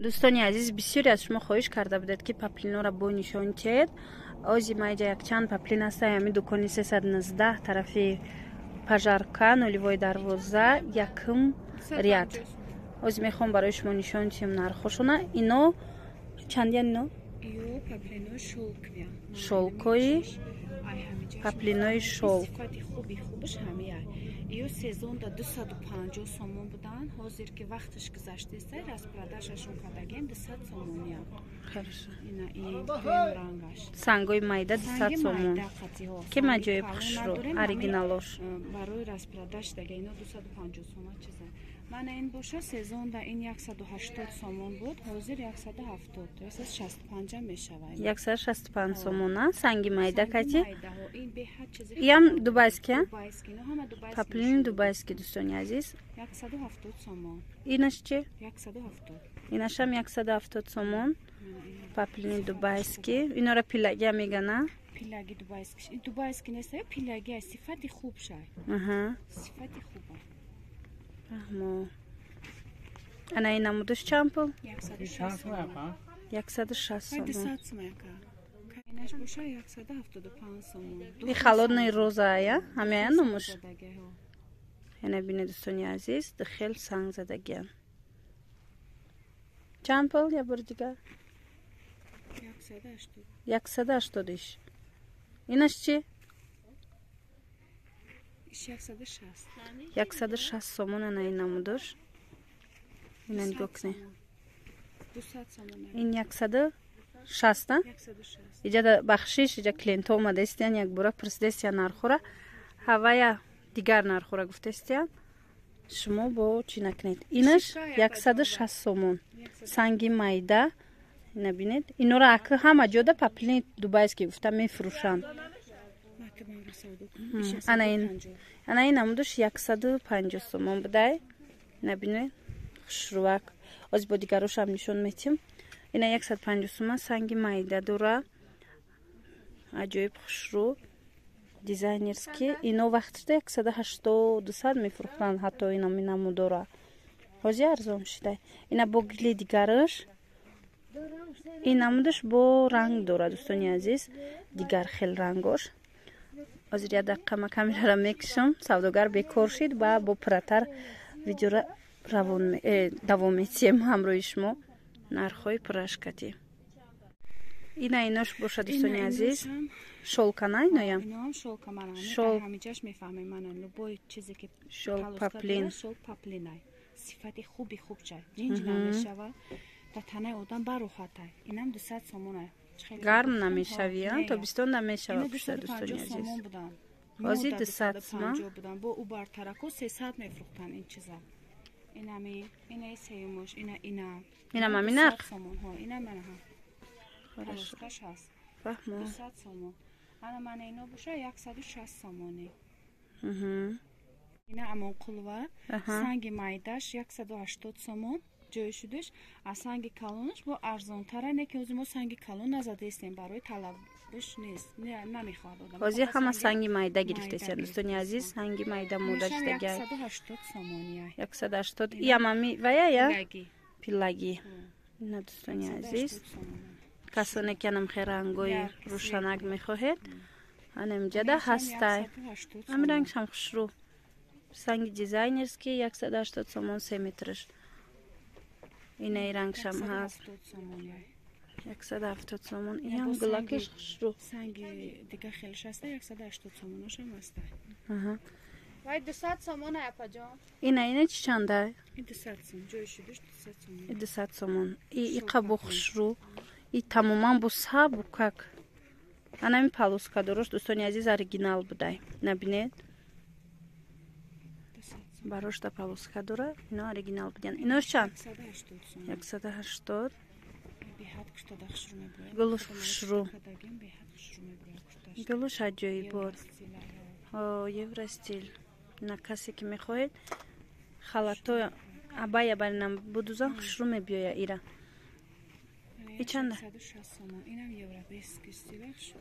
دوستانی عزیز، بسیاری از شما خواهش کرده بودید که پاپلینا را با نشان دهید. آزی مایجا یک چند پاپلین است. همین دکانی 319 طرف پژارکا نولیوای دروازه یکم ریاد. آزی میخوام برای شما نشان دهم نرخشونه. اینا چند اینا؟ ایو پاپلینای شولکویا. شولکوی پاپلینای شولک. صفتی خوبش همیه. ایو سزون دا 250 سومون بودن. حاضر که وقتش گذشته است. راست پراداششون کردگیم 200 سومونیه. خیرشه. این رنگش. سنگای مایده 200 سومون. که مجای پخش رو اوریجینالش. برای راست پراداش دیگه اینا 250 سومون چیزه. من این باشه سزون دا این 180 سومون بود. حاضر 170. راست 65 میشود. 165 سومونه. سنگی مایده کتی؟ این به هر چیزی. یم دوبایسکی؟ دوبایسکی. نه همه دوبایسکی. پاپلین دوبایسکی دوستانی عزیز. 170 سومون. اینش چی؟ 170. اینش هم 170 سومون. پاپلین دوبایسکی. اینا را پیلگی میگن؟ پیلگی دوبایسکی. این دوبایسکی نیست. پیلگی صفتی خوب شد. صفتی خوبه. اما انا این نمودش چند پول؟ 160 سومون. 200 سومون. اینش باشه 175 سومون. این خالدنی روزه یا همه نموش. اینه بینه دوستانی عزیز دخل سنگ زدگی. چند پول یا بر دیگر؟ 180. اینش چی؟ 160 سومون انا این نمودش. این نگاه کنی. این 160 نه؟ اینجا بخشش اینجا کلینت اومده استیان یک بورا پرسیده استیان نرخوره. هوای دیگر نرخوره گفته استیان. شما با چی نکنید؟ اینش 160 سومون. سنگی مایده. نبینید؟ اینو را اکه همه جاده پاپلین دوبایسکی گفته میفروشند. انا این نمودش 150 سومون بده. نبینید؟ خوشروک. از با دیگروش هم نشون میتیم. اینا 150 سومون سنگی مایده دوره. عجایب خوشرو. دیزاینرسکی. اینو وقتی 180 200 میفروختن حتی اینا می نموداره. حاجی ارزان شده. اینا با گلی دیگرش. این نمودش با رنگ داره دوستانی عزیز. دیگر خیل رنگش. از یه دقیقه ما کامیرا را میکشم. سوداگر بیکار شد و با پرتر ویدیو را دوام میتیم همراه شما. نرخوی پرشکتی. ایناش باشه دوستانی عزیز. شولکا نه اینایم؟ اینا هم شولکا منن. همیجاش میفهمیم منن. لبای چیزی که شولک پاپلین. شولک پاپلینای. صفتی خوب شد. جنج نمیشود. تا تنه آدم براحته. اینم 200 سومونه. گرم نمیشوی تا بیستون نمیشود دوستانی عزیز. بازی 200 سومون بودن. با او برترکو 300 میفروختن این چیزا. اینا سیموش اینا مامی نرخ. اینا من ها. خلاصش هست. فهمم. 200 سومون. من اینو باشه 160 سومونی. اینا امون قلوه. سنگ مایداش 180 سومون. جای شدش. از سنگ کلونش با ارزان تره نه که ما سنگ کلون نزده استیم برای طلبش نیست. نمیخواد آدم. بازی همه سنگ مایده گرفته سیان دوستانی عزیز. سنگ مایده مودش دیگه 180 سومونیه. 180 یا مامی و یا پیلگی. نه دوستانی عزیز. کسانی که نم خیرانگوی روشنگ میخواهید انم جده هسته. هم رنگش هم خوش رو. سنگ دیزاینرز که 180 سومون 3 مترش. اینه رنگش هم هست. 170 سومون. این هم گلاکش خوش رو. سنگ دیگه خیلیش هسته 180 سومونش هم هسته. وای 200 سومونه اپا جان. اینه چی چنده؟ این 200 سومون. جای شدش 200 سومون. 200 سومون. این قبو خوش رو. این تماما با سابو کک. انمی پالوسکا درست دوستانی عزیز اوریجینال بوده. نبینید؟ باروش تا پالوسکا دوره. اینا اوریجینال بودن. ایناش چند؟ 180. گلوش خوش رو. گلوش عجایب بود. یه استیل. نه کسی که میخواهید خالتو عبای برنم بودوزان خوش رو میبیاید ایران. ای چنده؟ 160 سومون. اینم یورو 20 کیستی بخش.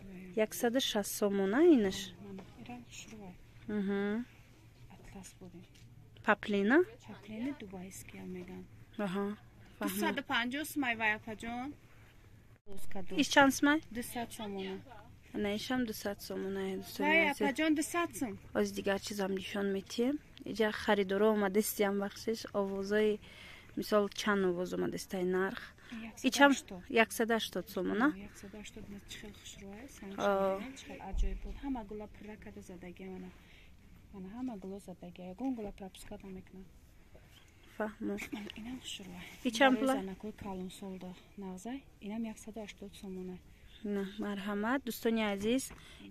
160 سومون اینش. ایران شروع. اطلس بودیم. پاپلینا؟ پاپلین دوبایسکی هم میگن. 250 сомай вай апаҷон. Иш чанд сомай? 200 сомона. Ана ишам 200 сомона. Вай апаҷон 200 сом. Оз дигар чизам нишон метием. Иҷа харидоро омадестиам вақсиш овозои мисол чанд овоз омадестай нарх. Ичам 180 сомона. 180 чихел хушрӯай, санчан, чихел аҷоиб буд. Ҳама гула пурра када задаги мана. Мана ҳама гула задаги. Ягон гула пропуската мекунам. Фаҳмо. Инам хушрӯай. Ичам пула? Занакои калон солда нағзай. Инам 180 сомона. На, марҳамат. Дӯстони азиз,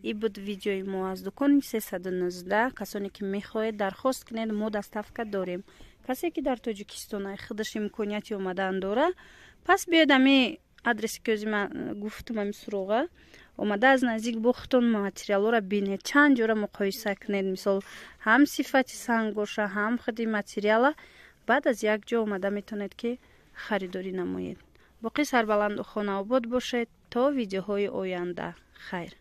ин буд видеои мо аз дукони 319. Касоне ки мехоҳед дархост кунед, мо доставка дорем. Касе ки дар Тоҷикистон худаш имконияти омадан дора, пас биёед ами адреси ки ӯзи ман гуфтам ами суроға омада аз наздик бо худтон материалҳоро бинед, чанд ҷора муқоиса кунед, мисол ҳам сифати санг боша, ҳам худи материала, баъд аз як ҷо омада метавонед ки харидорӣ намоед. боқӣ сарбаланду хонаобод бошед то видеоҳои оянда. Хайр.